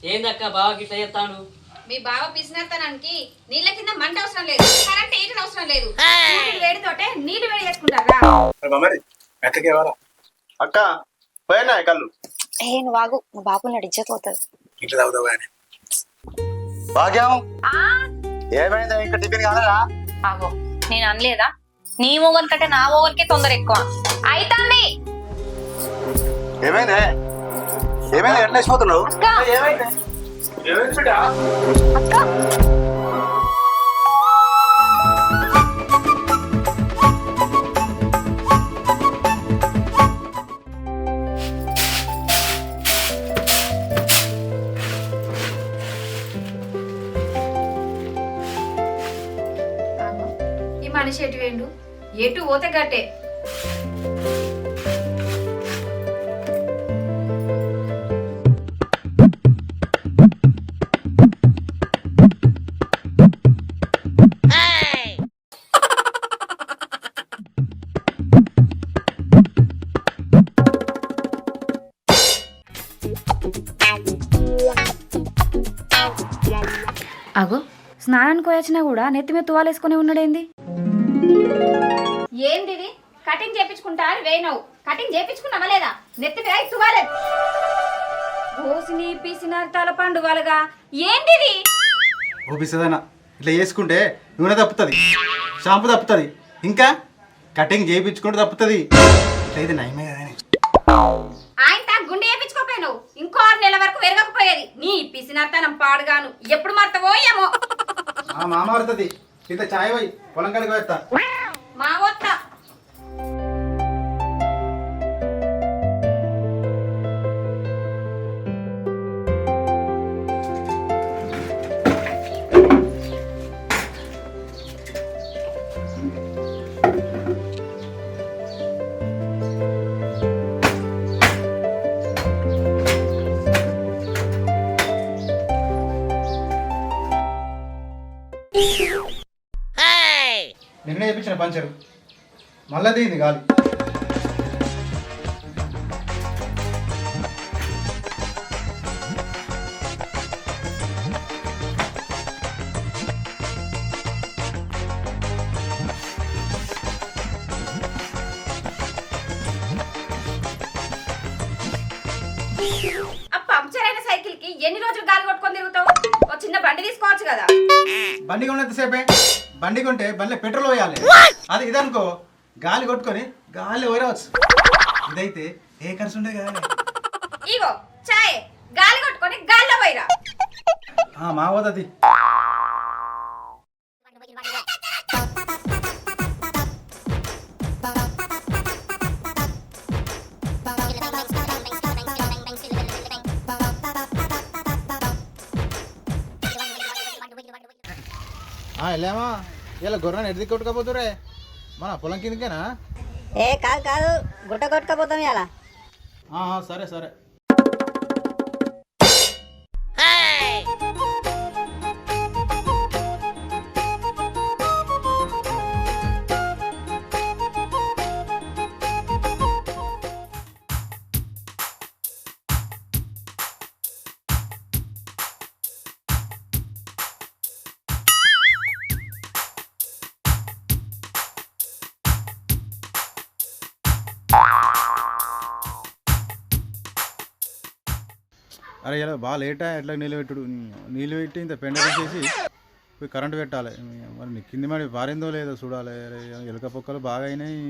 ఏందక్క బావకి ఇట్లా చెప్తాను? మీ బావ పిసినెత్తనానికి నీళ్ళ కింద మంట అవసరం లేదు, కరెంట్ హీటర్ అవసరం లేదు. వేడితోటే నీళ్లు వేడి చేసుకుంటారా? అక్క పోయినా కళ్ళు ఏ నువ్వు వాగు, మా బాబు నాడు ఇజ్జత్ పోతుంది. ఇట్లా తాగుతావు కానీ భాగ్యం ఏమైంది ఇంకా టిఫిన్ కాదా? ఆగో, నేను అనలేదా నీ మొగన్ కంటే నా మొగన్కే తొందర ఎక్కువ అయితాంది. ఏమైంది ఏమైంది ఎట్లా వేసిపోతున్నావు? అక్క అక్క ఈ మనిషి ఎటు వేండు, ఎటు పోతే గట్టే. అగో, స్నానానికి పోయొచ్చినా కూడా నెత్తి మీద తువాలేసుకుని ఉన్నాడేంది? ఏంది ఇది? కటింగ్ చేపించుకుంటా అని వేయినావు, కటింగ్ చేపించుకున్నావా లేదా? నెత్తి మీద తువాలే ఓసిని పీసిన తలపండు వాళ్ళగా ఏంది ఇది? ఓపిస్తుందన్న ఇట్లా చేసుకుంటే నూనె తప్పుతుంది, షాంపూ తప్పుతుంది, ఇంకా కటింగ్ చేయించుకుంటే తప్పుతుంది. ఇట్లా ఇది నయమే కదా. ఆయన గుండె చేపించుకోపోయావు, ఇంకో 6 నెలల వరకు పెరగకపోయేది. నీ పిసినర్తనం పాడుగాను, ఎప్పుడు మర్తవో ఏమో. ఆ మామ పడుతుంది, ఇంత చాయ్ పోయి పొలం కడిగి పెడతా. మా వత్త నిన్నే చేయించిన పంచరు మళ్ళా దిగింది గాలి. ఆ పంక్చర్ అయిన సైకిల్ కి ఎన్ని రోజులు గాలి కొట్టుకొని తిరుగుతావు? ఓ చిన్న బండి తీసుకోవచ్చు కదా. బండి కొనేంతసేపే, బండి కొంటే బండిలో పెట్రోల్ పోయాలి. అది ఇదనుకో గాలి కొట్టుకొని గాలి పోయవచ్చు. ఇదైతే ఏ ఖర్చు ఉండే కదా. ఇగో చాయ్ గాలి కొట్టుకొని గాల్లో పోయిరా. మా పోతుంది. వెళ్ళామా ఇలా గొర్రెని ఎడిది కొట్టుకపోతురే, మన పొలం కిందకేనా? ఏ కాదు కాదు, గుట్ట కొట్టుకపోతాం ఇలా. సరే సరే. అరే ఇలా బాగా లేటా, ఎట్లా నీళ్ళు పెట్టుడు? నీళ్ళు పెట్టి ఇంత పెండ తీసేసి పోయి కరెంటు పెట్టాలి. మరి కింది మరి పారిందో లేదో చూడాలి. ఎలుక పొక్కలు బాగా అయినాయి.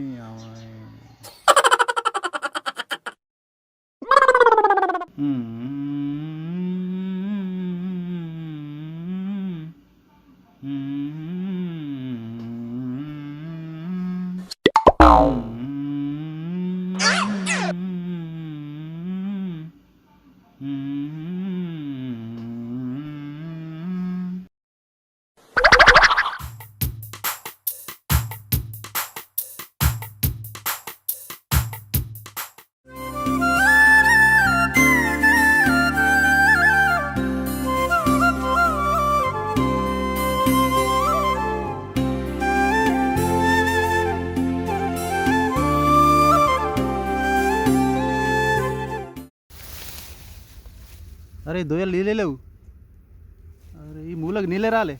అరే దొయ్యలు నీళ్ళే లేవు. అరే ఈ మూలకు నీళ్ళే రాలే.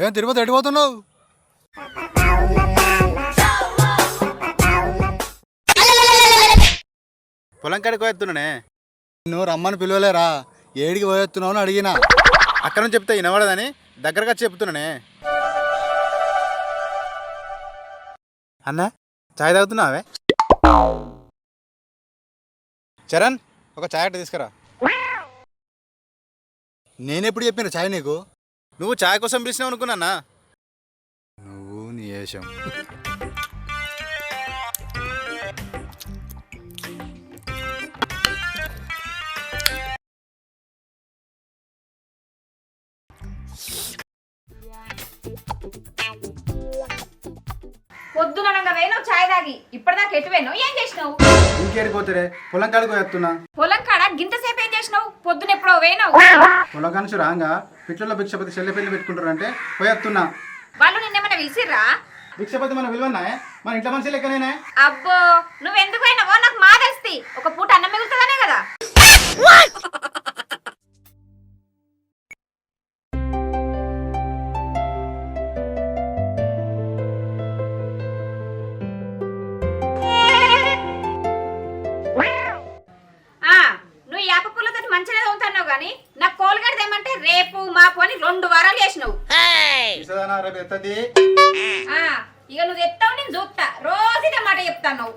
ఏం తిరుపతి ఎడిపోతున్నావు? పొలం కాడికి పోయేస్తున్నానే. నువ్వు రమ్మని పిలవలేరా? ఏడికి పోయేస్తున్నావు అని అడిగినా. అక్కడ నుంచి చెప్తే వినవడదని దగ్గరగా చెప్తున్నానే. అన్న చాయ్ తాగుతున్నావే? చరణ్ ఒక చాయ్ అట్ట తీసుకురా. నేనెప్పుడు చెప్పిన చాయ్ నీకు? నువ్వు చాయ్ కోసం పిలిచినావు అనుకున్నానా? నువ్వు నీ వేషం. పొద్దుననంగా వేయను చాయ్ తాగి ఇప్పటిదాకా ఎటు వేను ఏం చేసినావు? ఇంకేడిపోతారే? పొలం కాడికి పోయేస్తున్నా. పొలం కాడ గింతసేపు ఏం చేసినావు? పొద్దున ఎప్పుడో వేయనావు. పొలం కానుంచి రాగా పిట్లలో భిక్షపతి చెల్లె పెళ్లి పెట్టుకుంటారు అంటే పోయేస్తున్నా. వాళ్ళు నిన్నేమన్నా పిలిచిర్రా? భిక్షపతి మన విలువన్నా మన ఇంట్లో మనిషి లెక్కనేనే. అబ్బో నువ్వెందుకు పోయినావో నాకు మా తెలిసి ఒక పూట అన్నం మిగులుతుందనే కదా. నువ్వు యాప పూలతో మంచిగా చదువుతున్నావు కానీ నాకు కోల్గేట్ తెమ్మంటే రేపు మాపు అని 2 వారాలు చేసినావు. ఇక నువ్వు తెస్తావు నేను చూస్తా. రోజు ఇదే మాట చెప్తాను నువ్వు.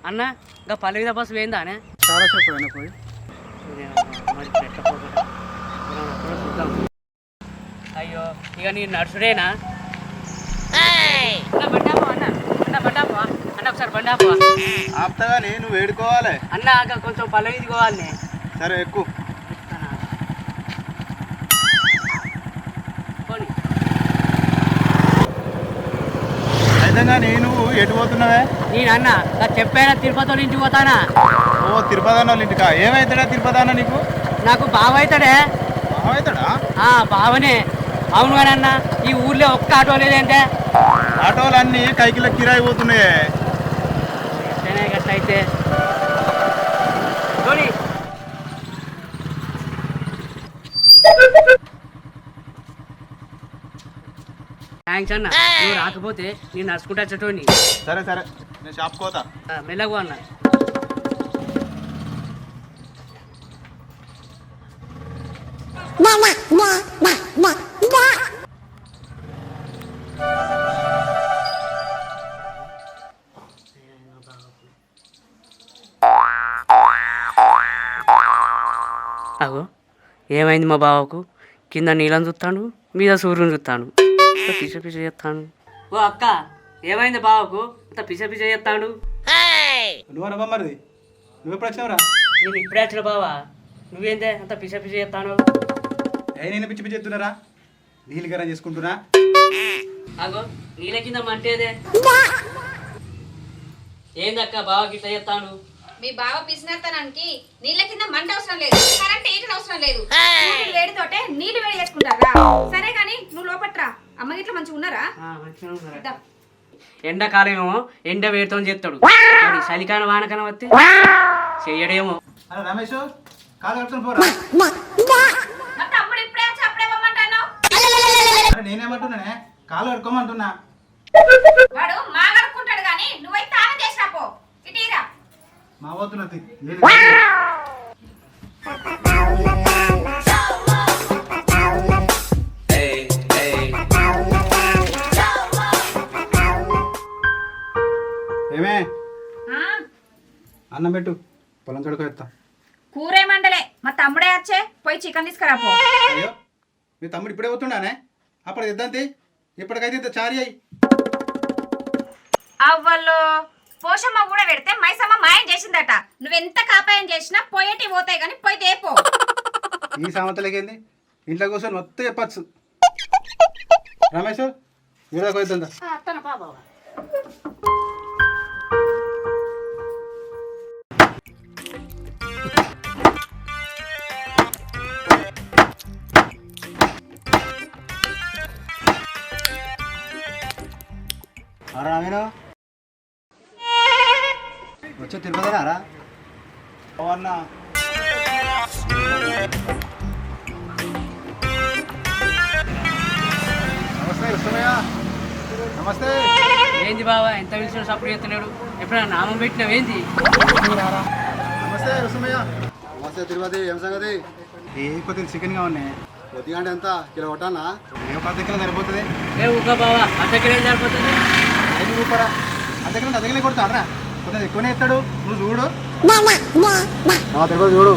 అన్న ఇంకా పల్లె మీద బస్సు పోయిందా అనే? చాలా సేపు అయినా పోయి. మరి ఎట్లా పోతుందా? చూద్దాం. అయ్యో ఇక నీ నడుచుడేనా? అన్న బండాపో అన్న అన్న బండాపో అన్న ఒకసారి బండాపో. ఆపుతాగాని నువ్వు వేడుకోవాలి అన్న ఇంకా కొంచెం పల్లె మీద పోవాలి. సరే ఎక్కువ పోనీ. అయితే నేను ఎటు పోతున్నావే? నేను అన్న చెప్పానా తిరుపతి వాళ్ళ ఇంటికి పోతానా. ఓ తిరుపతి అన్న వాళ్ళ ఇంటికా? ఏమవుతాడా తిరుపతి అన్న నీకు? నాకు బావ అవుతాడే. బావ అవుతాడా? బావనే. అవును కానీ అన్న ఈ ఊర్లో ఒక్క ఆటో లేదంటే. ఆటోలు అన్నీ కైకిలో కిరాయి పోతున్నాయే. ఎట్లనే గట్ల అయితే థ్యాంక్స్ అన్న. నువ్వు రాకపోతే నేను నడుచుకుంటా చెట్టుని. సరే సరే నేను షాప్ పోతా. మెల్లగు అన్న. అగో ఏమైంది మా బావకు? కింద నీళ్ళని చూస్తాను, మీద సూర్యుని చూస్తాను, పిచ్చ పిచ్చ చేస్తాను. ఓ అక్క ఏమైంది బావకు? అంత పిచ్చ పిచ్చ చేస్తాడు. నువ్వు మరిది నువ్వు ఎప్పుడు వచ్చినావురా? నేను ఇప్పుడే వచ్చిన బావా. నువ్వేందే అంత పిచ్చ పిచ్చ చేస్తాను? నేను పిచ్చి పిచ్చి చెప్తున్నారా? నీళ్ళు గరం చేసుకుంటున్నా. అగో నీళ్ళ కింద మంటేదే. ఏందక్క బావకి ఇట్లా చెప్తాను? మీ బావ పిసినర్తనానికి నీళ్ళ కింద మంట అవసరం లేదు, కరెంట్ ఏటం అవసరం లేదు. సూర్యుడు వేడితోటే నీళ్లు వేడి చేసుకుంటారా? సరే గాని నువ్వు లోపట్రా. అమ్మ గిట్ల మంచిగా ఉన్నారా? దా. ఎండాకాలం ఏమో ఎండ వేడితో చేస్తాడు, మరి చలికాలం వానకాలం వస్తే చెయ్యడేమో. అరే రమేష్ కాలు కట్టుకుని పోరా. నా తమ్ముడు ఇప్పుడే వచ్చి అప్పుడే పొమ్మంటాను. అరే నేనేమంటున్నానే, కాలు కట్టుకోమంటున్నా. వాడు మా కడుక్కుంటాడు గాని నువ్వైతే తానం చేసినా పో. ఇటీరా మా వద్దున ఏమే అన్నం పెట్టు, పొలం కడుకో ఎత్తా. కూరే మండలే, మా తమ్ముడే వచ్చే పోయి చికెన్ తీసుకురా పో. అయ్యో మీ తమ్ముడు ఇప్పుడే పోతుండానే, అప్పుడు ఇద్దంతే ఇప్పటికైతే ఇంత చారి అయ్యి. అవ్వల్లో పోషమ్మ కూడా పెడితే మైసమ్మ మాయం చేసిందట. నువ్వెంత కాపాయం చేసినా పోయేటి పోతాయి కానీ పోయి తేపో. ఈ సామెతలకేంది, ఇంట్లో కూర్చొని మొత్తం చెప్పచ్చు. రమేష్ వీరా కొద్దా. రామేనా వచ్చే తిరుపతిరా అన్న. నమస్తే విష్ణమయ్య. నమస్తే. ఏంది బావా ఎంత పిలిచిన సప్పుడు చేస్తున్నాడు? ఎప్పుడైనా నామం పెట్టినావేంది? నమస్తే విష్ణమయ్య. నమస్తే తిరుపతి. ఏం సంగతి? ఏ కొద్దిగా చికెన్గా ఉన్నాయి. కొద్దిగా అంటే ఎంత కిలో కొట్టానా? ఏ 10 కిలో సరిపోతుంది. ఏ ఊక బావా అర్ధ కిలో సరిపోతుంది. 5 రూపాయలు అర్ధ కిలో కొడతాడరా? కొద్దిగా ఎక్కువనే ఇస్తాడు. నువ్వు చూడు తిరుపతి చూడు.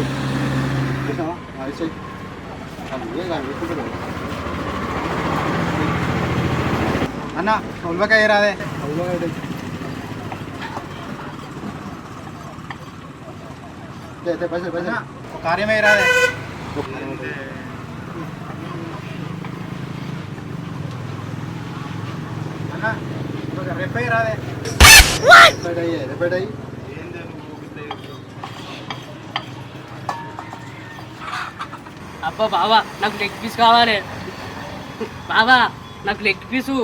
అన్న ఉల్వకాయ రాదే. పైసలు పైసలు ఒక కార్యమే రాదే. అన్న రేపై రాదే. రిపేట్ అయ్యి అబ్బా బావా నాకు లెగ్ పీస్ కావాలి. బావా నాకు లెగ్ పీసు.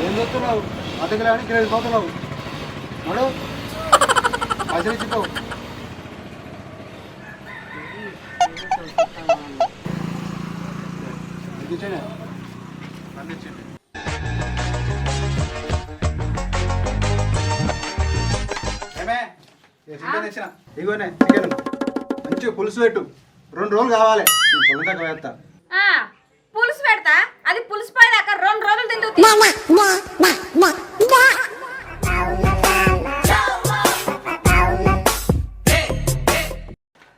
ఏం చూస్తున్నావు? అర్ధ కిలో అని కిలో వెళ్ళిపోతున్నావు. నడు పైసలు ఇచ్చిపోవు. చికెన్ తెచ్చిన ఇగోనే చికెన్ మంచిగా పులుసు పెట్టు. 2 రోజులు కావాలి. పొలం దాకా వేస్తా. పులుసు పెడతా, అది పులుసు పోయేదాకా 2 రోజులు తింటూ.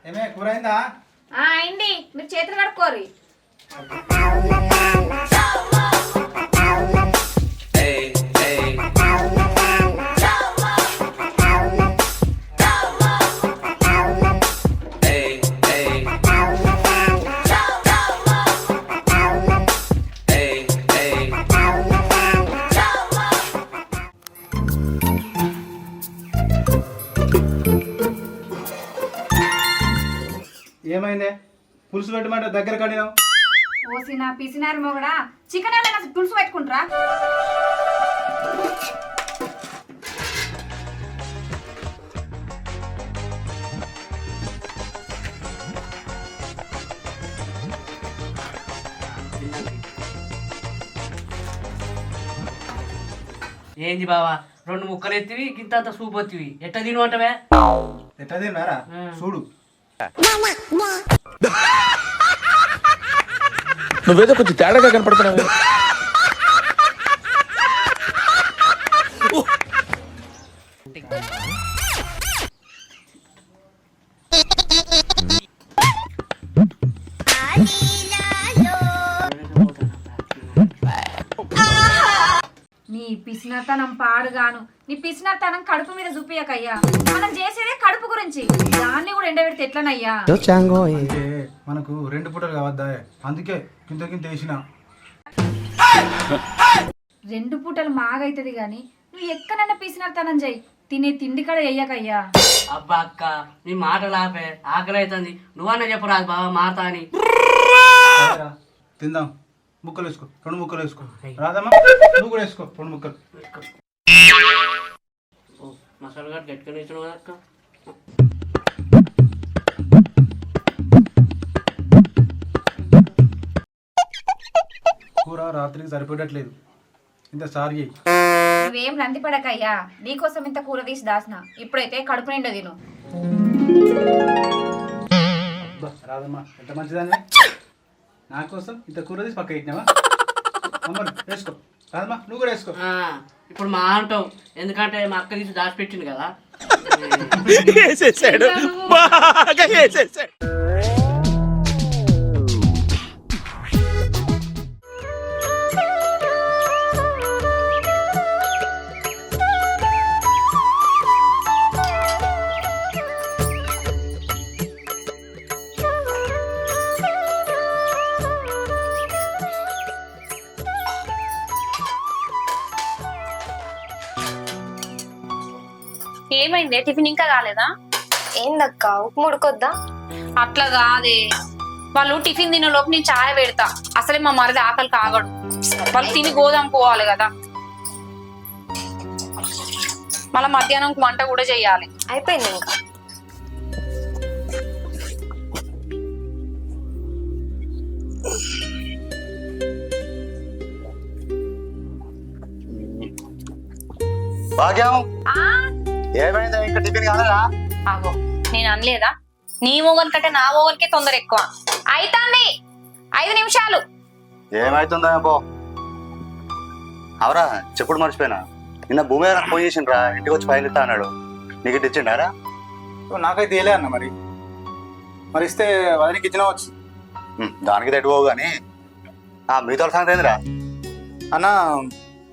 ఏమే కూర అయిందా? అయింది, మీరు చేతులు కడుక్కోరు. ఏమైందే? పులుసు పెట్టమంటే దగ్గర కడినావు. ఓసిన పిసినారు మొగడా, చికెన్ ఎలా పులుసు పెట్టుకుంటారా? ఏంది బావా 2 ముక్కలు ఎత్తివి గింత సూప్ వత్తివి ఎట్ట తిను అంటవే? ఎట్లా తిన్నారా చూడు. నువ్వేదో కొంచెం తేడాగా కనపడుతున్నావు. నీ పిసినతనం పాడుగాను. నీ పిసినతనం కడుపు మీద చూపియకయ్యా. మనం చేసేదే కడుపు గురించి, దాన్ని కూడా ఎండబెడితే ఎట్లనయ్యా? అంటే మనకు 2 పూటలు కావద్దా, అందుకే కింద వేసిన. 2 పూటలు మాగైతుంది గాని నువ్వు ఎక్కడైనా పీసినర్తానం చెయ్యి, తినే తిండి కాడ వెయ్యకయ్యా. అబ్బా అక్క నీ మాటలు ఆపే, ఆకలి అవుతుంది. నువ్వన్నా చెప్పు రాదు బావా మారతా అని. తిందాం, ముక్కలు వేసుకో, 2 ముక్కలు వేసుకో. రాదమ్మా నువ్వు కూడా వేసుకో 2 ముక్కలు. మసాలా గడ్డ గట్టిగా ఇచ్చిన అక్క. కూర రాత్రికి సరిపోయట్లేదు, ఇంత సారి చెయ్యి. నువ్వేం రంది పడకయ్యా, నీకోసం ఇంత కూర తీసి దాసిన, ఇప్పుడైతే కడుపు నిండా తిను. రాదమ్మా ఎంత మంచిదాన్ని, నా కోసం ఇంత కూర తీసి పక్క ఇచ్చినావా? అమ్మ వేసుకో. రాదమ్మా నువ్వు కూడా వేసుకో. ఇప్పుడు మా అంటావు, ఎందుకంటే మా అక్క తీసి దాచిపెట్టింది కదా. వేసేసాడు, బాగా వేసేసాడు. ఏమైంది? టిఫిన్ ఇంకా కాలేదా? ఏందక్క ఉప్మా ఉడకొద్దా? అట్లా కాదే, వాళ్ళు టిఫిన్ తినే లోపు నేను చాయ్ పెడతా. అసలే మా మరిది ఆకలి కాగడు, వాళ్ళు తిని గోదాం పోవాలి కదా. మళ్ళీ మధ్యాహ్నం వంట కూడా చెయ్యాలి. అయిపోయింది ఇంకా. భాగ్యం ఏమైంది ఇంకా టిఫిన్ కాలేదా? ఆగో, నేను అనలేదా నీ మొగన్ కంటే నా మొగన్కే తొందర ఎక్కువ. అయితాంది 5 నిమిషాలు. ఏమైతుందా పో. అవరా చెప్పుడు మర్చిపోయినా, నిన్న భూమి నాకు ఫోన్ చేసిండ్రా, ఇంటికి వచ్చి ఫైల్ ఇస్తా అన్నాడు. నీకు ఇటు ఇచ్చిండారా? నాకైతే వేయలే అన్న. మరి ఇస్తే వదిలికి ఇచ్చినా వచ్చు. దానికి తట్టుకోవు కానీ మిగతా సంగతి ఏందిరా? అన్న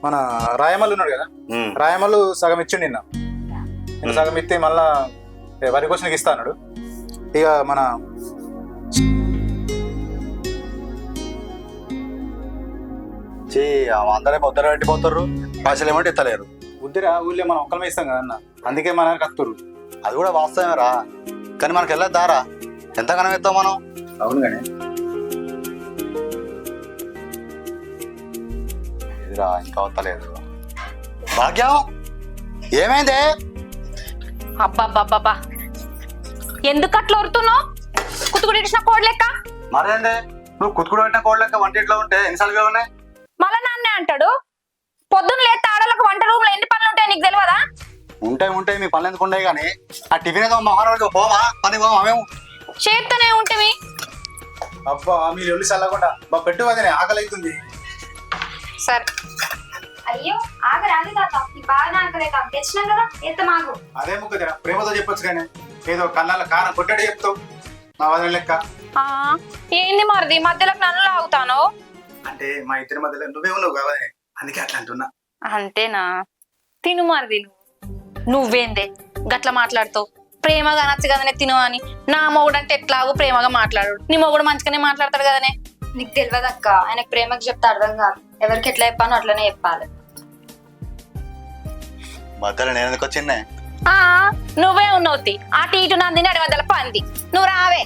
మన రాయమల్లు ఉన్నాడు కదా, రాయమల్లు సగం ఇచ్చిండు నిన్న. సగం ఇస్తే మళ్ళా వరి కోసం ఇస్తా అన్నాడు. ఇక మన అందరే పొద్దున పెట్టిపోతారు, పైసలు ఏమంటే ఇస్తలేరు. ఉద్దిరా ఊళ్ళో మనం ఒక్కలమే ఇస్తాం కదన్న, అందుకే మన కత్తురు. అది కూడా వాస్తవమేరా, కానీ మనకి వెళ్ళొద్దారా? ఎంతగానో ఇస్తాం మనం. అవును కానీ ఇదిరా ఇంకా వస్తలేదు. భాగ్యం ఏమైంది? అబ్బాబ్బాబ్బా, ఎందుకు అట్లా వరుతున్నావు? కుతుకుడు ఇచ్చిన కోడ్ లెక్క. మరేంది నువ్వు కుతుకుడు పెట్టిన కోళ్ళ లెక్క వంటింట్లో ఉంటే ఎన్నిసార్లుగా ఉన్నాయి? మళ్ళా నాన్నే అంటాడు, పొద్దున్న లేస్తే ఆడలకు వంట రూమ్ లో ఎన్ని పనులు ఉంటాయి నీకు తెలియదా? ఉంటాయి మీ పనులు ఎందుకు ఉన్నాయి కానీ ఆ టిఫిన్ ఏదో మహారాజు పోవా పని పోవా? మేము చేస్తూనే ఉంటేవి. అబ్బా మీరు ఒళ్ళు చల్లకుండా పెట్టు, అదే ఆకలి అవుతుంది. సరే అయ్యో ఆగరాదు తాత, నీ బాగా ఆకలే కాదు, తెచ్చినాం కదా ఎంత మాకు. అదే ముక్కదిరా, ప్రేమతో చెప్పొచ్చు కానీ ఏదో కళ్ళ కారం కొట్టాడు చెప్తావు మా వదిన లెక్క. ఏంది మరిది మధ్యలోకి నన్ను లాగుతాను? అంటే మా ఇద్దరి మధ్యలో నువ్వే ఉన్నావు కదా, అందుకే అట్లా అంటున్నా. అంతేనా? తిను మరిది. నువ్వేందే గట్లా మాట్లాడుతావు? ప్రేమగా నచ్చు కదనే తిను అని. నా మొగుడు అంటే ఎట్లాగో ప్రేమగా మాట్లాడు, నీ మొగుడు మంచిగానే మాట్లాడతాడు కదనే. నీకు తెలియదు అక్క, ఆయనకు ప్రేమకు చెప్తే అర్థం కాదు. ఎవరికి ఎట్లా చెప్పానో అట్లనే చెప్పాలి. మధ్యలో నేను ఎందుకు వచ్చిందే? నువ్వే ఉన్నావు అటు ఇటు నందిని అడి మధ్యలో పంది. నువ్వు రావే.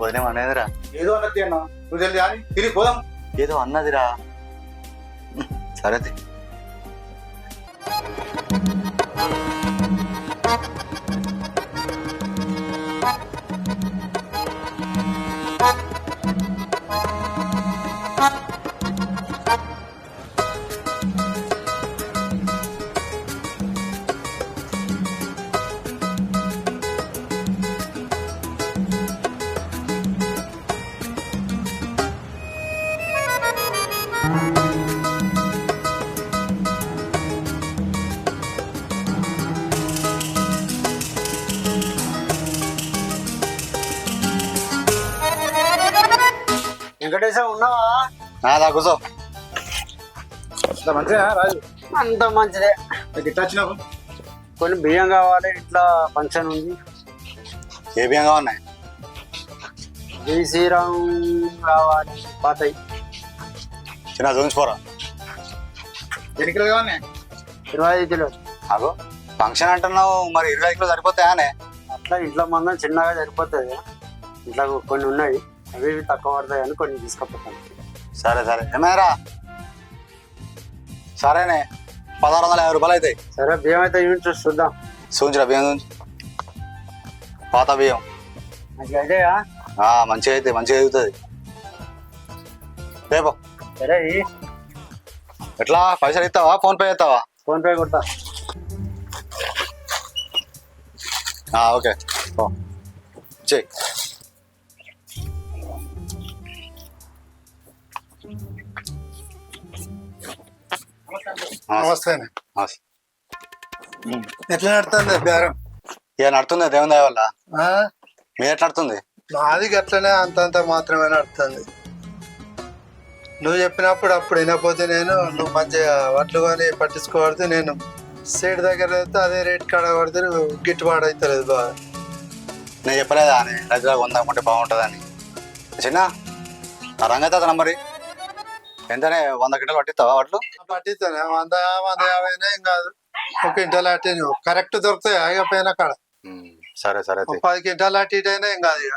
వదిలేం అనేదిరా? ఏదో అన్నది అన్న, నువ్వు తెలియదు కానీ తిరిగి పోదాం. ఏదో అన్నదిరా. సరే వెంకటేశం ఉన్నావా? దా కూర్చో. మంచిగా రాజు? అంత మంచిదే. ఇట్లా వచ్చినావు? కొన్ని బియ్యం కావాలి, ఇట్లా ఫంక్షన్ ఉంది. ఏ బియ్యంగా ఉన్నాయి? జై శ్రీరామ్ కావాలి, పాతయి. చిన్న చూపించుకోరా. ఎన్ని కిలో కావాలి 25 కిలోలు. అగో ఫంక్షన్ అంటున్నావు, మరి 25 కిలో సరిపోతాయానే? అట్లా ఇంట్లో మందం చిన్నగా సరిపోతుంది. ఇంట్లో కొన్ని ఉన్నాయి, అవి ఇవి తక్కువ పడతాయి అని కొన్ని తీసుకుపోతాను. సరే సరే, ఏమైనా సరేనే, 1650 రూపాయలు అవుతాయి. సరే బియ్యం అయితే యూనిట్ చూద్దాం. సూంచురా బియ్యం చూంచు. పాత బియ్యం మంచిగా అయితాయా? మంచిగా అయితే మంచిగా ఎదుగుతుంది. రేపు సరే ఎట్లా పైసలు ఇస్తావా, ఫోన్ పే చేస్తావా? ఫోన్ పే కొడతా. ఓకే చెయ్యి. నమస్తే. నమస్తే. ఎట్లా నడుతుంది బేరం? ఇక నడుతుంది దేవుని దయ వల్ల. మీరు ఎట్లా నడుతుంది? నాది అట్లనే అంతంత మాత్రమే నడుతుంది. నువ్వు చెప్పినప్పుడు అప్పుడు వినకపోతే నువ్వు మంచిగా వడ్లు కొని పట్టించుకోబడితే నేను సైడ్ దగ్గర అయితే అదే రేట్ కాడ పడితే గిట్టుబాటు అవుతలేదు బాగా. నేను చెప్పలేదా అని రైతులకు కొందామంటే బాగుంటుందని. చిన్న ఆ రంగైతే మరి ఎంతనే 100 కింటాలు పట్టిస్తావా వడ్లు? పట్టిస్తానే 100-150 ఏం కాదు. 1 క్వింటాల్ అట్టి నువ్వు కరెక్ట్ దొరుకుతాయి ఆగిపోయినా కాడ. సరే సరే 10 క్వింటాల్ అట్టి అయినా ఏం కాదు. ఇక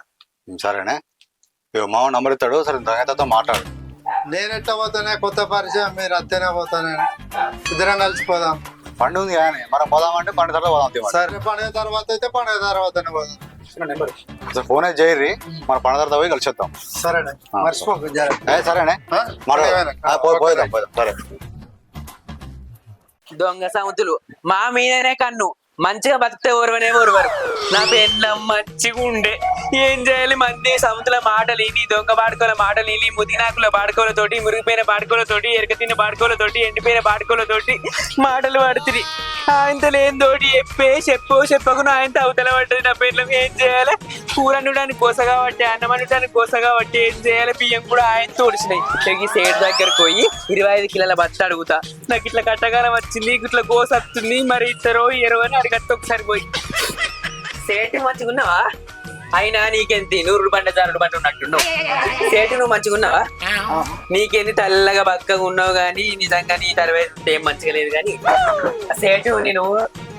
సరేనే, ఇక మామ నంబర్ ఇస్తాడు, సరే రంగైతే మాట్లాడు. నేను ఎట్లా పోతానే, కొత్త పరిచయం, మీరు అత్తేనే పోతానే, ఇద్దరం కలిసిపోదాం. పండు ఉంది కానీ మనం పోదామంటే పండు తర్వాత పోదాం. సరే పండుగ తర్వాత అయితే పండుగ తర్వాతనే పోదాం. ఫోన్ అయితే చేయర్రి, మన పండుగ తర్వాత పోయి కలిసేద్దాం. సరేనే, మర్చిపోకు. సరేనే, పోదాం పోదాం. సరే. దొంగ సముతులు మా మీదనే కన్ను, మంచిగా బతికితే ఓర్వనే ఓర్వరు. నా పెళ్ళం మంచిగా ఉండే, ఏం చేయాలి? మంది సముతుల మాటలు ఇని, దొంగ బాడుకోల మాటలు ఇని, ముదినాకుల బాడుకోలతోటి, మురిగిపోయిన బాడుకోలతోటి, ఎరకతిన్న బాడుకోలతోటి, ఎండిపోయిన బాడుకోలతోటి మాటలు పడుతుంది. ఆయనతో లేనితోటి చెప్పకు ఆయనతో అవతల పడ్డది నా పెళ్ళం. ఏం చేయాలి? కూర వండడానికి కోస కాబట్టి, అన్నం వండడానికి కోస కాబట్టి ఏం చేయాలి? బియ్యం కూడా ఆయన తోడిచినాయి. తెగి సేటు దగ్గరకు పోయి 25 కిలోల బత్త అడుగుతా. నాకు ఇట్లా కట్టగాలం వచ్చింది, ఇట్లా కోస వస్తుంది, మరి ఇద్దరో ఎరవని అడిగట్టు ఒకసారి పోయి. సేటు మంచిగా ఉన్నావా? అయినా నీకెంత నూరుడు బండ జారుడు బండ ఉన్నట్టున్నావు. సేటు నువ్వు మంచిగా ఉన్నావా? నీకేంది తెల్లగా బక్కగా ఉన్నావు, కానీ నిజంగా నీ తర్వాత ఏం మంచిగా లేదు. కానీ సేటు నేను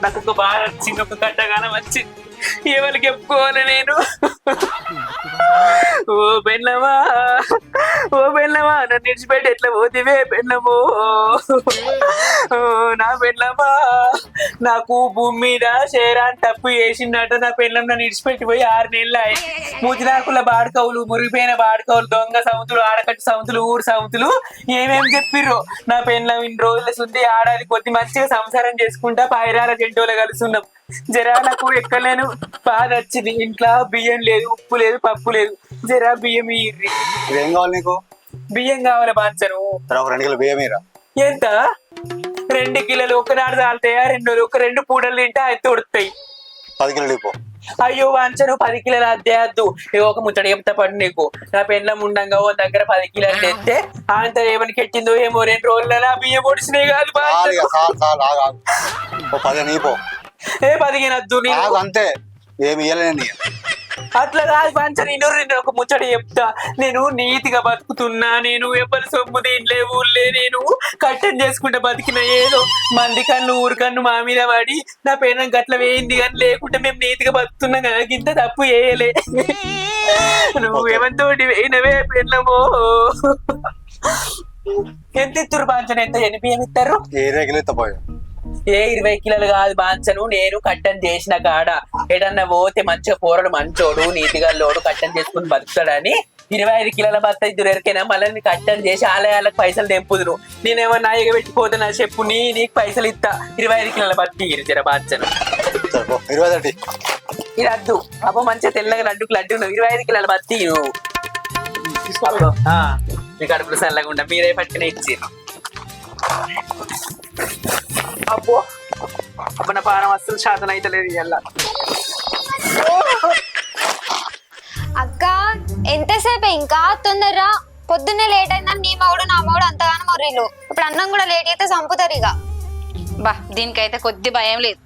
నాకు ఒక బాగా వచ్చింది, ఒక కట్టగానం వచ్చింది. ఎవరికి చెప్పుకోవాలి నేను? ఓ పెళ్ళమా, ఓ పెళ్ళమా, నన్ను నిడిచిపెట్టి ఎట్లా పోతివే పెళ్ళమో, నా పెళ్ళమా. నాకు భూమి మీద చేరాని తప్పు చేసిందట నా పెళ్ళం. నన్ను నిడిచిపెట్టిపోయి 6 నెలలు అయ్యి. ముదిరాకుల బాడుకవులు, మురిగిపోయిన బాడుకవులు, దొంగ సముతులు, ఆడకట్టు సముతులు, ఊరు సముతులు ఏమేమి చెప్పిర్రు. నా పెళ్ళం ఇన్ని రోజుల సుంది ఆడాలి, కొద్ది మంచిగా సంసారం చేసుకుంటా పైరాల జంటోలు కలిసి ఉన్నాం. జరా నాకు ఎక్కలేను, బాధ వచ్చింది. ఇంట్లో బియ్యం లేదు, ఉప్పు లేదు, పప్పు లేదు. జరా బియ్యం ఇయ్యి. ఏం కావాలి నీకు? బియ్యం కావాలి బాంచను. 2 కిలో బియ్యం ఇరా. ఎంత? 2 కిలోలు ఒకనాడు తాగుతాయా? 2 పూటలు తింటే అయితే ఉడుతాయి. 10 కిలోలు ఇపో. అయ్యో వాంచను 10 కిలోలు అద్దు. ఒక ముచ్చట చెప్తా పడు నీకు. నా పెండ్లం ఉండంగా ఓ దగ్గర 10 కిలోలు తెస్తే అంత ఏమని కెట్టిందో ఏమో 2 రోజులలో బియ్యం పొడిచినాయి కాదు. 10 నీపో. 15 వద్దు. అంతే, ఏమి ఇయ్యలేని. అట్లా కాదు పంచని. నేను ఒక ముచ్చట చెప్తా. నేను నీతిగా బతుకుతున్నా, నేను ఎవరి సొమ్ము తినలే, ఊళ్ళే నేను కట్టం చేసుకుంటే బతికిన. ఏదో మంది కన్ను ఊరు కన్ను మా మీద పడి నా పేరు గట్ల వేయింది, కానీ లేకుంటే మేము నీతిగా బతుకుతున్నాం కదా. ఇంత తప్పు చేయలే. నువ్వు ఏమంతోటి వేయినవే పెళ్ళమో. ఎంత ఇస్తారు పంచను? ఎంత ఎన్ని బియ్యం ఇస్తారు? 20 కిలో ఇస్తపోయా. 20 కిలోలు కాదు బాంచను. నేను కట్టం చేసిన కాడ ఎడన్నా పోతే మంచిగా పోరడు మంచోడు, నీతిగా లోడు, కట్టం చేసుకుని బతుకుతాడని 25 కిలోల బత్త ఇద్దరు ఎరికైనా మళ్ళీ నీ కట్టం చేసి ఆలయాలకు పైసలు తెంపుదును. నేనేమన్నా ఎగబెట్టిపోతే నా చెప్పు, నీకు పైసలు ఇస్తా. 25 కిలోల బత్తి ఇరుచరా బాంచను. 20 ఇది అద్దు అబ్బో, మంచిగా తెల్లగా లడ్డుకు లడ్డు 25 కిలోల బత్తి మీ కడుపులు చల్లకుండా మీరే పట్టుకునే ఇచ్చారు. అబ్బో అబ్బన పానం అస్సలు శాతం అయితే లేదు. ఇలా అక్క ఎంతసేపు ఇంకా తొందరరా? పొద్దున్నే లేట్ అయిందని నీ మౌడు నా మౌడు అంతగానో మొర్రీలు. ఇప్పుడు అన్నం కూడా లేట్ అయితే చంపుతారు ఇక. బా దీనికైతే కొద్ది భయం లేదు.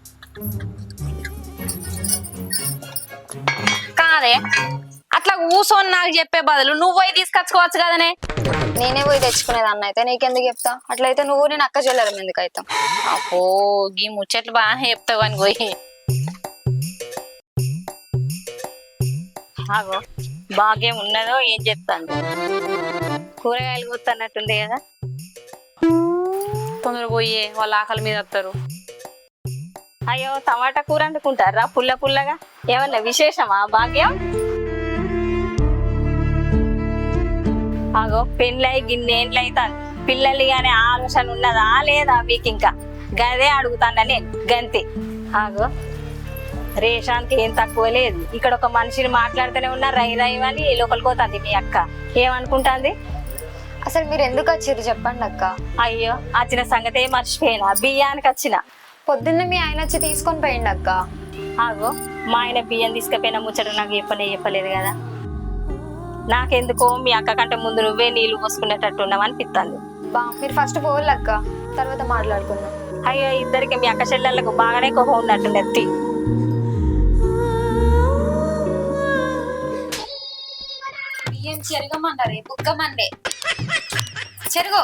కాదే ఆ అట్లా కూర్చొని నాకు చెప్పే బదులు నువ్వు పోయి తీసుకొచ్చుకోవచ్చు కదనే. నేనే పోయి తెచ్చుకునేది అన్న అయితే నీకెందుకు చెప్తా? అట్లయితే నువ్వు నేను అక్క చెల్లెలం ఎందుకు అవుతాం? అప్పో గీ ముచ్చట్లు బాగా చెప్తావు అని పోయి. ఆగో బాగేం ఉన్నదో ఏం చెప్తాను. కూరగాయలు కూతున్నట్టుంది కదా, తొందర పోయి వాళ్ళ ఆకలి మీద వస్తారు. అయ్యో టమాటా కూర వండుకుంటారా పుల్ల పుల్లగా? ఏమన్నా విశేషమా భాగ్యం? ఆగో పెళ్ళై గిన్నెండ్లు అవుతాను, పిల్లలు కానీ ఆలోచన ఉన్నదా లేదా మీకు? ఇంకా గదే అడుగుతాను నేను, గంతి. ఆగో రేషానికి ఏం తక్కువ లేదు. ఇక్కడ ఒక మనిషిని మాట్లాడుతూనే ఉన్నా రై రై అని లోపలికి పోతుంది మీ అక్క. ఏమనుకుంటుంది? అసలు మీరు ఎందుకు వచ్చారు చెప్పండి అక్క. అయ్యో వచ్చిన సంగతే మర్చిపోయినా, బియ్యానికి వచ్చిన. పొద్దున్నే మీ ఆయన వచ్చి తీసుకొని పోయిండు అక్క. ఆగో మా ఆయన బియ్యం తీసుకుపోయిన ముచ్చట నాకు చెప్పలేదు కదా. నాకెందుకో మీ అక్క కంటే ముందు నువ్వే నీళ్లు పోసుకునేటట్టు ఉన్నావు అనిపిస్తుంది. బా మీరు ఫస్ట్ పోవాలి అక్క, తర్వాత మాట్లాడుకుందాం. అయ్యో ఇద్దరికి మీ అక్క చెల్లెళ్ళకు బాగానే కోపం ఉన్నట్టు నెత్తి. బియ్యం చెరగమన్నారే బుక్కమండే చెరుగు.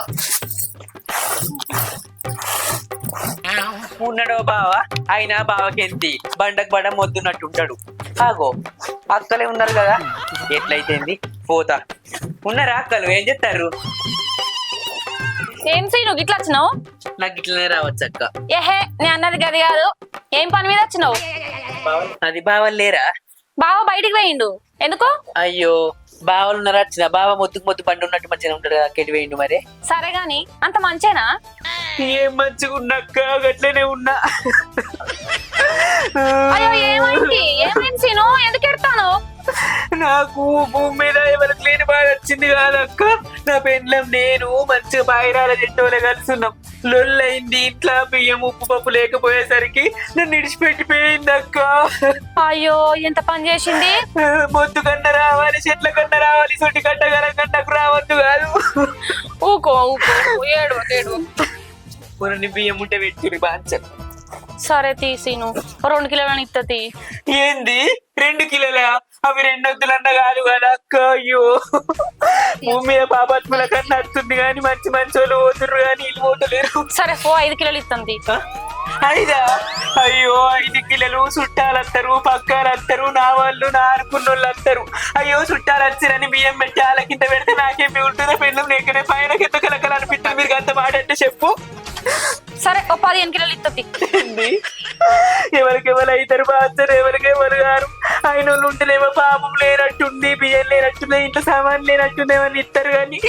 ఉన్నాడో బావ, అయినా బావకెంతి బండకు బండ మొద్దున్నట్టుంటాడు. ఆగో అక్కలే ఉన్నారు కదా, ఎట్లయితేంది పోతా. ఉన్నారా అక్కలు? ఏం చెప్తారు? ఏం సీ నువ్వు ఇట్లా వచ్చినావు? నాకు ఇట్లనే రావచ్చు అక్క. ఏహే నేను అన్నది గది కాదు. ఏం పని మీద వచ్చినావు? అది బావలు లేరా? బావ బయటికి పోయిండు. ఎందుకు? అయ్యో బావలు ఉన్నారా? వచ్చిన బావ మొద్దుకు మొద్దు బండి ఉన్నట్టు మంచిగా ఉంటాడు కదా, అక్కడి వేయండు. మరి సరే గాని అంత మంచేనా? ఏం మంచిగా ఉన్నక్క, గట్లనే ఉన్నా. అయ్యో ఏమైంది? ఏమైంది సీను? ఎందుకు ఎడతాను? నాకు భూమి మీద ఎవరికి లేని బాధ వచ్చింది కాదక్క. నా పెండ్లం నేను మంచిగా బాయిరాల చెట్టోలే కలుసున్నాం. లొల్లైంది ఇంట్లో, బియ్యం ఉప్పు పప్పు లేకపోయేసరికి నన్ను ఇడిచిపెట్టిపోయింది అక్క. అయ్యో ఎంత పని చేసింది? మొద్దు కన్నా రావాలి, చెట్ల కన్నా రావాలి, సొంటి కట్టగల కన్నకు రావద్దు కాదు. ఊకో ఊకో ఏడు ఏడు. కొన్ని బియ్యం ఉంటే పెట్టి బాంచను. సరే తీసిను 2 కిలోలని ఇత్తది. ఏంది 2 కిలోల? అవి 2 వద్దులన్నా కాదు కదా అక్క. అయ్యో భూమి మీద పాపాత్మల కన్నా నడుతుంది కానీ మంచి మంచి వాళ్ళు పోతుర్రు కానీ వీళ్ళు పోతలేరు. సరే 5 కిలోలు ఇస్తుంది. 5? అయ్యో 5 కిలోలు చుట్టాలు వస్తారు, పక్కాలు వస్తారు, నా వాళ్ళు నా అనుకున్న వాళ్ళు వస్తారు. అయ్యో చుట్టాలు వచ్చిరని బియ్యం పెట్టి వాళ్ళ కింద పెడితే నాకేం మిగులుతుందో? పెళ్ళం నేకనే పైన కింద కలకలు అనిపిస్తుంది. మీరు అంత మాట అంటే చెప్పు. సరే 15 కిలోలు ఇత్తది. ఎవరికెవరు అవుతారు బాధ్యత, ఎవరికెవరు గారు. ఆయన వాళ్ళు ఉంటేనేమో పాపం లేనట్టుంది, బియ్యం లేనట్టుంది, ఇంట్లో సామాన్ లేనట్టుంది, ఏమన్నా ఇస్తారు కానీ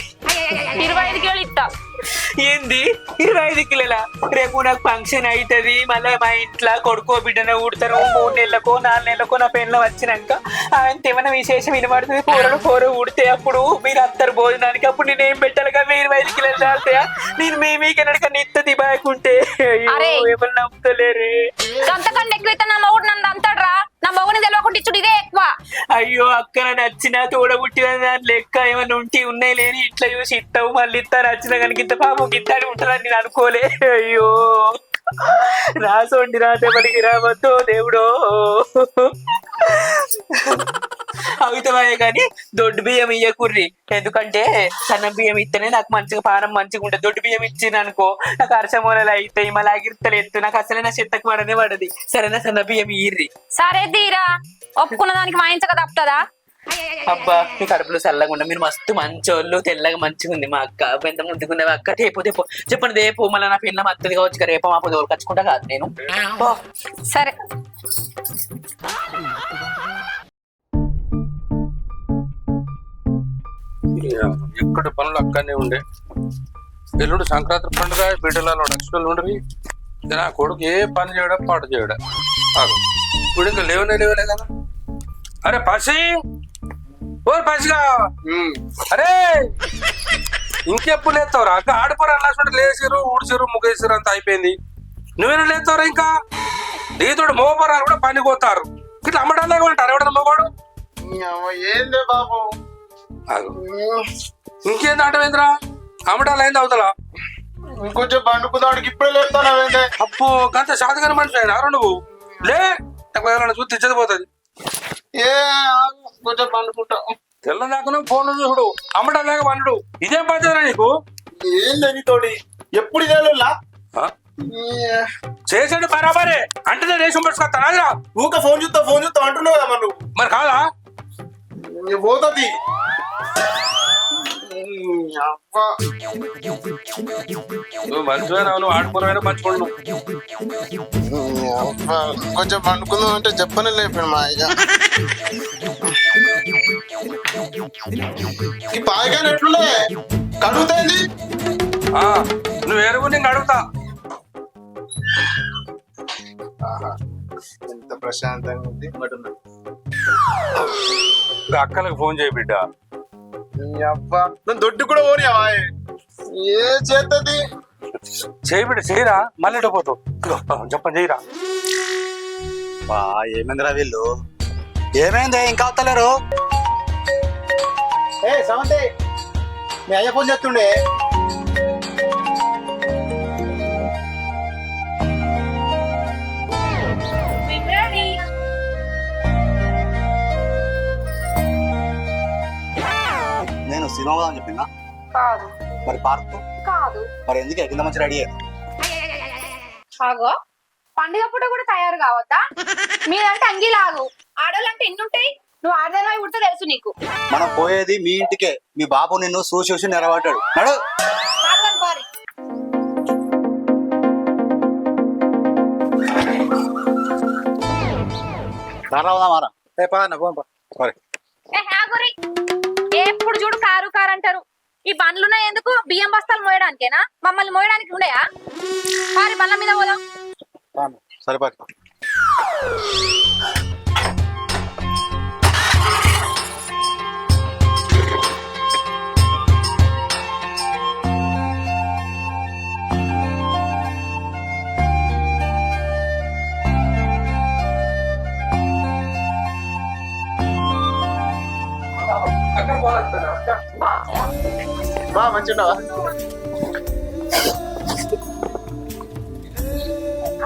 25 కిలోలు ఇస్తా. ఏంది 25 కిలోల? రేపు నాకు ఫంక్షన్ అవుతుంది, మళ్ళీ మా ఇంట్లో కొడుకో బిడ్డన ఊడతారు. 3 నెలలకో 4 నెలలకో నా పెళ్ళ వచ్చినాక ఆయన ఏమైనా విశేషం వినబడుతుంది. కూరలు ఊడితే అప్పుడు మీరు అత్తరు భోజనానికి. అప్పుడు నేను ఏం పెట్టాలి? 25 కిలోలు చాలుతాయా? నేను మీకన్నా ఇత్తది బాగుంటే. ఎవరు నమ్ముతలేరే? అంతకంటే ఎక్కువ ఇస్తా. నా మొగుడు నన్ను అంతాడ్రా. నా మొగుని తెలియకుండా ఇచ్చుడు ఇదే ఎక్కువ. అయ్యో అక్క నచ్చిన తోడబుట్టిన దాని లెక్క ఏమైనా ఉంటే ఉన్నాయి లేని ఇట్లా చూసి ఇస్తావు, మళ్ళీ ఇస్తా నచ్చిన కనుక ఇంత పాపం గిట్టాడి ఉంటుందని నేను అనుకోలే. అయ్యో రాసోండి రాతేపడికి రావద్దు దేవుడో. అవుతాయే కానీ దొడ్డు బియ్యం ఇయ్యకుర్రి. ఎందుకంటే సన్న బియ్యం ఇస్తేనే నాకు మంచిగా పానం మంచిగా ఉంటుంది. దొడ్డు బియ్యం ఇచ్చింది అనుకో నాకు అరసమూలలు అవుతాయి, మళ్ళీ ఆగిరితలు ఎత్తు, నాకు అసలే నా చెత్తకు పడనే పడది. సరేనా సన్న బియ్యం ఇయ్యి. సరే తీరా, ఒప్పుకున్న దానికి వాయించక తప్పుతుందా? అబ్బా మీ కడుపులో చల్లగా ఉండ. మీరు మస్తు మంచోళ్ళు, తెల్లగా మంచిగా ఉంది మా అక్క. ఎంత ముందుకుంది మా అక్క. రేపు చెప్పండి రేపు మళ్ళీ నా పిల్ల మత్తది కావచ్చు. రేపు మా పొద్దు ఖర్చుకుంటా కాదు నేను. సరే ఎక్కడ పనులు అక్కడనే ఉండే. ఎల్లుడు సంక్రాంతి పండుగ, బిడ్డలలో నక్షలు ఉండవి. నా కొడుకు ఏ పని చేయడం పాట చేయడం. ఇప్పుడు ఇంకా లేవలే కదా. అరే పసి, ఓ పసిగా, అరే ఇంకెప్పుడు లేస్తావురా? అక్క ఆడిపోరు అలా లేచారు, ఊడిచారు, ముగేసారు, అంతా అయిపోయింది. నువ్వేనా లేస్తావురా? ఇంకా నీతోడు మోపరాలు కూడా పని పోతారు. ఇట్లా అమ్మడాలే ఉంటారు ఎవడన్నా మగవాడు. ఏందే బాబు? ఇంకేంది అంటవేంద్రా? అమ్మడాలు అయింది అవుతలా. ఇంకొంచెం పండుకున్నాడికి ఇప్పుడే లేపుతానవేందే? అప్పు గంత శాతగానే మనిషి అయినా నువ్వు లే. చూస్తే ఇచ్చేది పోతుంది. ఏ కొంచెం పండుకుంటా. తెల్లదాకా ఫోన్ చూడు అమ్మటలాగా పండు. ఇదేం పద్ధతి నీకు? ఏందని తోటి ఎప్పుడు ఇదేలా చేసాడు బరాబరే అంటే రేషన్ పట్టుకొస్తాను. ఊక ఫోన్ చూస్తా అంటున్నావు కదా మరి నువ్వు. మరి కాదా పోతుంది నువ్వు మంచిగా నువ్వు ఆడుకోవడం మంచిగా. కొంచెం పండుకుందాం అంటే చెప్పనే లేపాడు మా అయ్య. ఈ పాయకాయలు ఎట్లుండే కడుగుతాయింది. నువ్వు ఎరుగు నేను అడుగుతా. ఎంత ప్రశాంతంగా ఉంది. అక్కలకు ఫోన్ చేయి బిడ్డ. దొడ్డు కూడా పోనీయవా? ఏ చేస్తుంది చేయి బిడ్డ చేయరా మళ్ళీ పోతావు. చెప్పండి చేయరా. ఏమైందిరా వీళ్ళు? ఏమైంది ఇంకా వస్తలేరు? ఏ సమంతే మీ అయ్య ఫోన్ చేస్తుండే. నేను సినిమా అని చెప్పిందా? కాదు మరి పార్క్ కాదు. మరి ఎందుకు కింద మంచి రెడీ అయ్యారు? ఆగో పండుగ పూట కూడా తయారు కావద్దా? మీరంటే అంగీ లాగు. ఆడోళ్ళంటే ఎన్ని ఉంటాయి? నువ్వు ఆడదాని పుడితే తెలుసు నీకు. మనం పోయేది మీ ఇంటికే. మీ బాబు నిన్ను చూసి నిలబడ్డాడు. నడు. కాదని పారి. మారా ఎప్పుడు చూడు కారు కారు అంటారు. ఈ బండ్లున్నాయి ఎందుకు? బియ్యం బస్తాలు మోయడానికేనా? మమ్మల్ని మోయడానికి ఉన్నాయా? పారి బండ్ల మీద పోదాం. సరే పారి. బా మంచిగా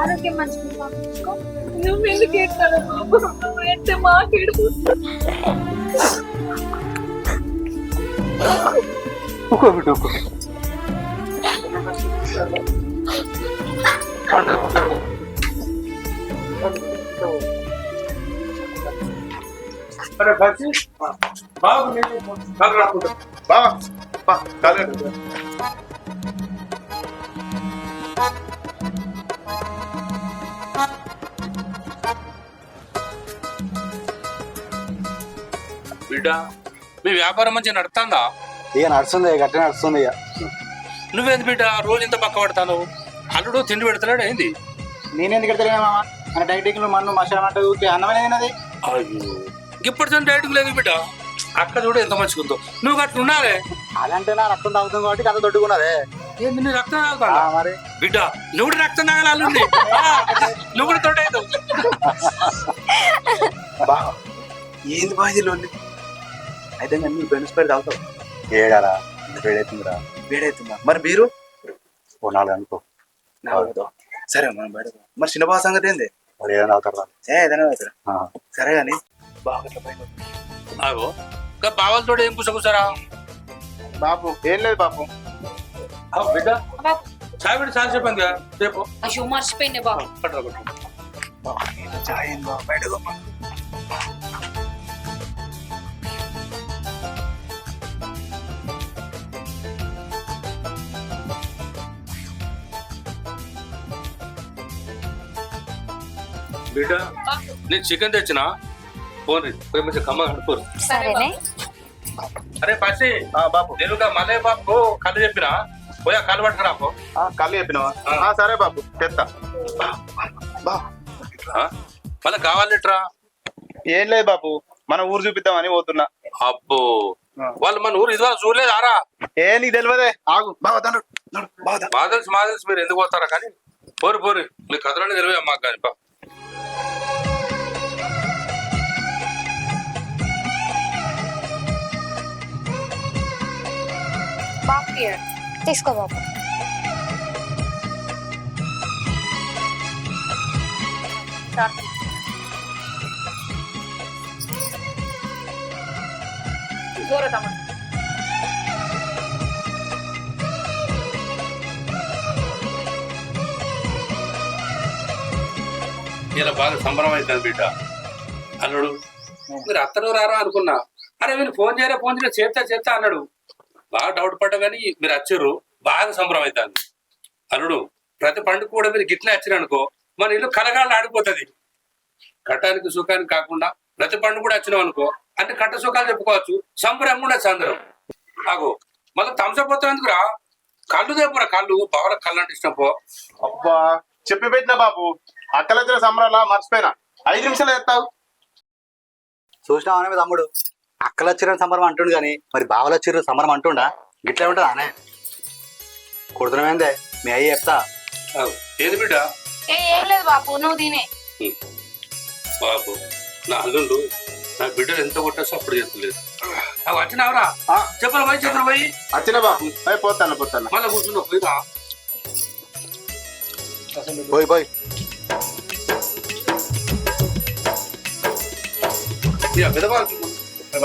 ఆరోగ్యం మంచిగా నువ్వు ఎందుకు ఎట్టాడు అంటే మాకేడు బిడ్డ మీ వ్యాపారం మంచిగా నడుతుందా? ఇక నడుస్తుంది, గట్టిగా నడుస్తుంది. ఇక నువ్వేంది బిడ్డ రోజు ఇంత పక్క పడతాను? అల్లుడు తిండి పెడతాడు ఏంది? నేనెందుకు ఎడతలేనా మామ? మన డైటింగ్ లో మన్ను మసాలా అంటే అన్నమే తినది. అయ్యో ఇప్పుడు డైటింగ్ లేదు బిడ్డ. అక్క చూడు ఎంత మంచిగుందో. నువ్వు అట్లా ఉండాలి. అలాంటే నా రక్తం తాగుతుంది కాబట్టి అంత దొడ్డుకున్నదే. ఏంది నీ రక్తం తాగుతా మరి బిడ్డ? నువ్వు కూడా రక్తం తాగాలి అల్లుండి. నువ్వు కూడా తొడేదు. ఏంది బాధ్యత అయితే నీ ఫ్రెండ్స్ పేరు తాగుతావు. ఏడారా వేడైతుందిరా. వేడైతుందా? మరి మీరు ఓ 4 అనుకో. సరే మనం బయట. మరి చిన్న బాగా సంగతి ఏంది? వాడు ఏదైనా అవుతారా? ఏదైనా అవుతారా? సరే కానీ బాగా అగో బావలతో ఏం కూర్చోరా బాపు. ఏం లేదు బాపు. బిడ్డ చాయ్ బిడ్డ చాలా చెప్పండి రేపు. అయ్యో మర్చిపోయింది బాబు. బయట బిడ్డ నేను చికెన్ తెచ్చినా పోనీ పోయి మంచిగా కమ్మ కడుకోరు. సరేనే. అరే పసి బాపు నేను మలే బాబు కళ్ళు చెప్పినా పోయా కళ్ళు పట్టుకురా. కళ్ళు చెప్పినావా? సరే బాపు తెస్తా. మళ్ళీ కావాలిట్రా? ఏం లేదు బాపు, మన ఊరు చూపిద్దామని పోతున్నా. అబ్బో వాళ్ళు మన ఊరు ఇది చూడలేదు ఆరా? ఏ నీకు తెలియదే. ఆగు బాగా మా తెలుసు మీరు ఎందుకు పోతారా కానీ పోరు మీ కథలని తెలివే అమ్మా కానీ తీసుకో బాబు. పోరా తమ్ముడు. ఇలా బాగా సంబరం అవుతుంది బిడ్డ. అల్లుడు మీరు అత్తరు రారా అనుకున్నా, అరే మీరు ఫోన్ చేయరా చేస్తా అన్నాడు. బాగా డౌట్ పడ్డా కానీ మీరు వచ్చిర్రు, బాగా సంబరం అవుతుంది. అల్లుడు ప్రతి పండుగ కూడా మీరు గిట్లే వచ్చిరనుకో మన ఇల్లు కలగాళ్ళు ఆడిపోతుంది. కట్టానికి సుఖానికి కాకుండా ప్రతి పండుగ కూడా వచ్చినాం అనుకో అంటే కట్ట సుఖాలు చెప్పుకోవచ్చు, సంబరంగా ఉండొచ్చు అందరం. ఆగో మళ్ళీ తంసపోతాం ఎందుకురా, కళ్ళు తెప్పురా, కళ్ళు బాగా కళ్ళు అంటే ఇష్టం పో. అబ్బా చెప్పి పెట్టిన బాబు, అక్కలొచ్చిన సంబరాలా మర్చిపోయినా, 5 నిమిషాలు ఎత్తావు. చూసినావా మీ తమ్ముడు అక్కలు వచ్చిన సంబరం అంటుండు కానీ మరి బావలు వచ్చిర్రు సంబరం అంటుండా? గిట్లే ఉంటుందా అనే? కొడుతున్నామేందే మీ అయ్యి చెప్తా. ఆగో, ఏది బిడ్డ? ఏం లేదు బాపు, నువ్వు తినే. బాబు నా అల్లుండు నా బిడ్డలు ఎంత కొట్టేస్తే అప్పుడు చెప్తలేదు. అవి వచ్చినావరా? చెప్పను పోయి వచ్చిన బాబు, పోతాను మళ్ళీ కూర్చున్నావు పోయిరా. పోయి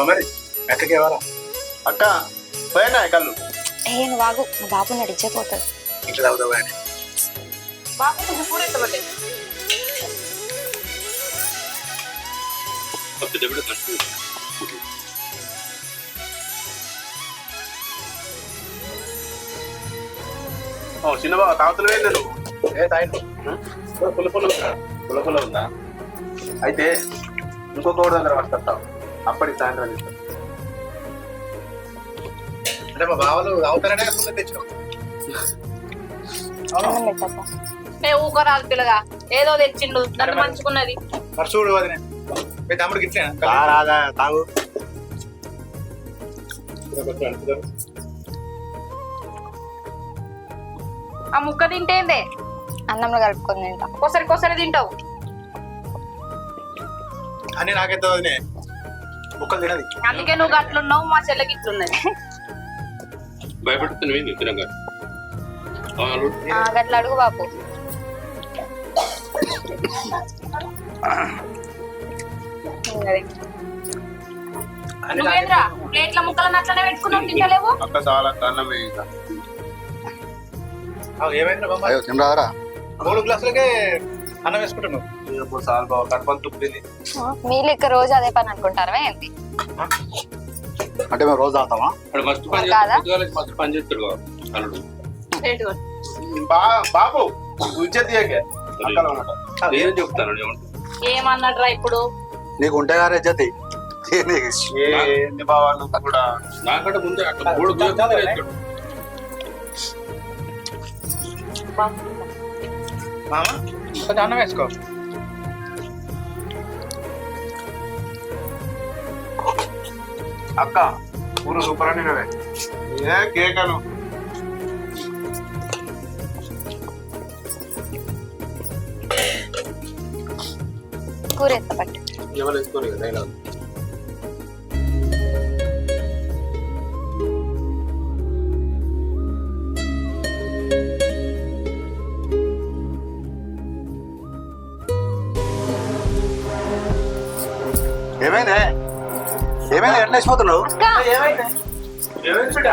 మరి ఎక్కడికి ఇవ్వాలా అక్క? పోయినా కళ్ళు ఏ నువ్వు ఆగు, మా బాబు నడిచిపోతుంది. ఇట్లా తాగుతావు కానీ బాపు నువ్వు కూడా ఎత్తబట్టే. పెద్ద బిడ్డ మంచిది. చిన్న బాబు తాగుతులు వెళ్ళి నువ్వు ఏ తాయిండు పుల్ల ఉందా? అయితే ఇంకొక ఊరు దగ్గర వస్తావు, అప్పటికి సాయంత్రం ఇస్తావు. అంటే మా బావలు తాగుతారనే పుల్ల తెచ్చావు. ఊకరాదు పిల్లగా, ఏదో తెచ్చిండు నన్ను మంచుకున్నది. మరి చూడు వదినే, మీ తమ్ముడికి ఇట్లా రాదా తాగు. ఆ ముక్క తింటేందే అన్నంలో కలుపుకొని తింటా. కొసరి తింటావు. అని నాకైతే వదినే ముక్కలు తినది. అందుకే నువ్వు గట్లున్నావు, మా చెల్లెకి ఇట్లున్నది. భయపెడుతున్నావు తినగా గట్ల అడుగు బాపు. నువ్వేంద్రా ప్లేట్ల ముక్కలను అట్లనే పెట్టుకున్నావు, తింటలేవు. అక్క చాలా అన్నం ఏమైంది బాబా? అయ్యో తినరాదరా? 3 గ్లాసులకే అన్నం వేసుకుంటున్నావు. చాలా బాగా కడపలు తుప్పింది. మీ లెక్క రోజు అదే పని అనుకుంటారా ఏంటి? అంటే మేము రోజు తాగుతామా? మస్తు పని కాదా? చేస్తాడు, మస్తు పని చేస్తాడు అల్లుడు. బాబు ఉచ్చేది ఏం చెప్తాను ఏమన్నాడ్రా ఇప్పుడు? నీకు ఉంటే గారే జతి ఏంది బాబా నువ్వు కూడా? నాకంటే ముందే అక్కడ 3 గ్లాసులు వేస్తాడు. మామ కొంచెం అన్నం వేసుకో. అక్క ఊరు సూపర్ అని ఏ కేకను కూర ఎత్త పట్టు. ఎవరు వేసుకోరు కదా ఇలా. ఏమైంది ఎట్లా వేసిపోతున్నావు? అక్క ఏమైంది? ఏమైంది బిడ్డ?